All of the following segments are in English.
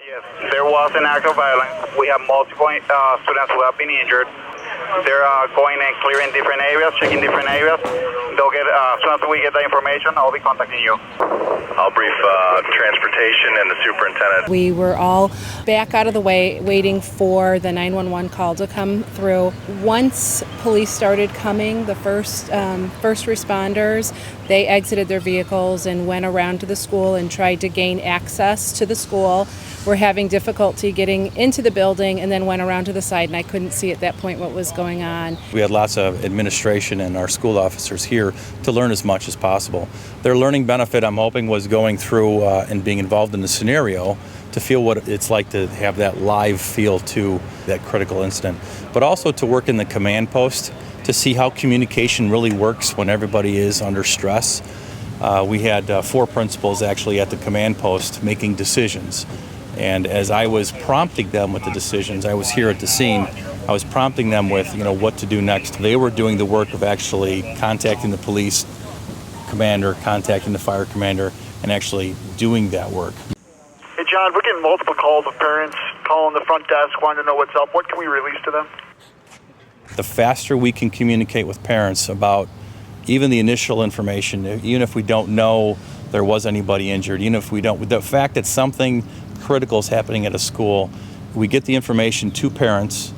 Yes, there was an act of violence. We have multiple students who have been injured. They're going and clearing different areas, checking different areas. They'll get, as soon as we get the information, I'll be contacting you. I'll brief transportation and the superintendent. We were all back out of the way, waiting for the 911 call to come through. Once police started coming, the first responders, they exited their vehicles and went around to the school and tried to gain access to the school. We're having difficulty getting into the building and then went around to the side, and I couldn't see at that point what was going on. We had lots of administration and our school officers here to learn as much as possible. Their learning benefit, I'm hoping, was going through and being involved in the scenario to feel what it's like to have that live feel to that critical incident, but also to work in the command post to see how communication really works when everybody is under stress. We had 4 principals actually at the command post making decisions. And as I was prompting them with the decisions, I was here at the scene, I was prompting them with, what to do next. They were doing the work of actually contacting the police commander, contacting the fire commander, and actually doing that work. Hey, John, we're getting multiple calls of parents calling the front desk, wanting to know what's up. What can we release to them? The faster we can communicate with parents about even the initial information, even if we don't know there was anybody injured, even if we don't, the fact that something critical is happening at a school, we get the information to parents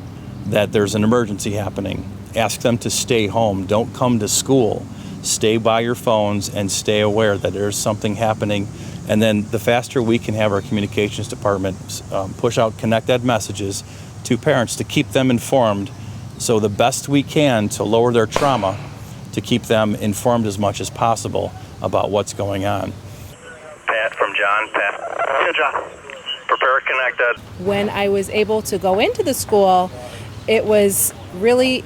that there's an emergency happening. Ask them to stay home. Don't come to school. Stay by your phones and stay aware that there's something happening. And then the faster we can have our communications department push out connected messages to parents to keep them informed, so the best we can to lower their trauma, to keep them informed as much as possible about what's going on. Pat from John. Pat. Yeah, John. Prepare connected. When I was able to go into the school, it was really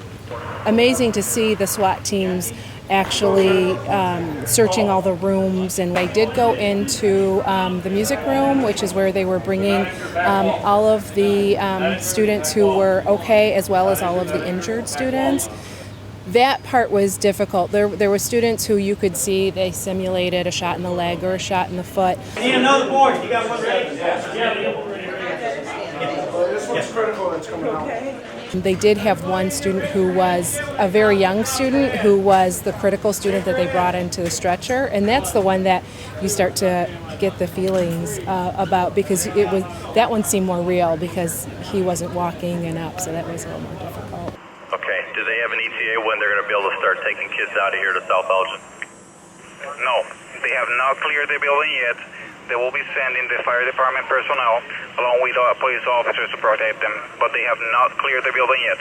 amazing to see the SWAT teams actually searching all the rooms. And I did go into the music room, which is where they were bringing all of the students who were okay, as well as all of the injured students. That part was difficult. There were students who you could see they simulated a shot in the leg or a shot in the foot. Need another board. You got one ready? It's critical that's coming out. They did have one student who was a very young student who was the critical student that they brought into the stretcher, and that's the one that you start to get the feelings about, because that one seemed more real because he wasn't walking and up, so that was a little more difficult. Okay, do they have an ETA when they're going to be able to start taking kids out of here to South Elgin? No, they have not cleared the building yet. They will be sending the fire department personnel along with police officers to protect them, but they have not cleared the building yet.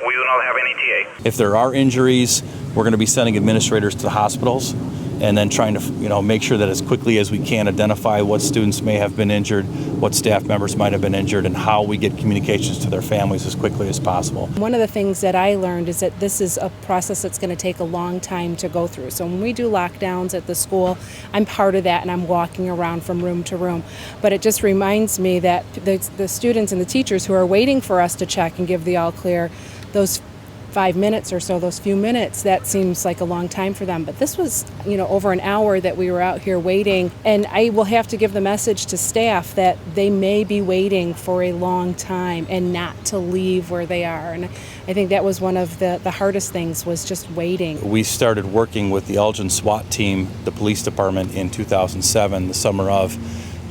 We do not have any ETA. If there are injuries, we're going to be sending administrators to the hospitals and then trying to make sure that as quickly as we can identify what students may have been injured, what staff members might have been injured, and how we get communications to their families as quickly as possible. One of the things that I learned is that this is a process that's going to take a long time to go through. So when we do lockdowns at the school, I'm part of that and I'm walking around from room to room. But it just reminds me that the students and the teachers who are waiting for us to check and give the all clear, those 5 minutes or so, those few minutes, that seems like a long time for them. But this was, over an hour that we were out here waiting. And I will have to give the message to staff that they may be waiting for a long time and not to leave where they are. And I think that was one of the hardest things, was just waiting. We started working with the Elgin SWAT team, the police department, in 2007, the summer of,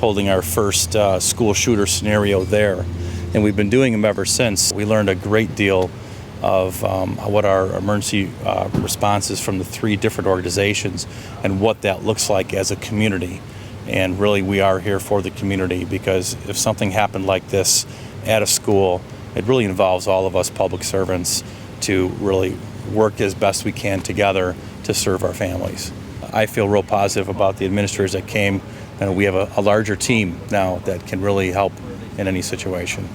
holding our first school shooter scenario there. And we've been doing them ever since. We learned a great deal of what our emergency response is from the 3 different organizations and what that looks like as a community. And really, we are here for the community, because if something happened like this at a school, it really involves all of us public servants to really work as best we can together to serve our families. I feel real positive about the administrators that came, and we have a larger team now that can really help in any situation.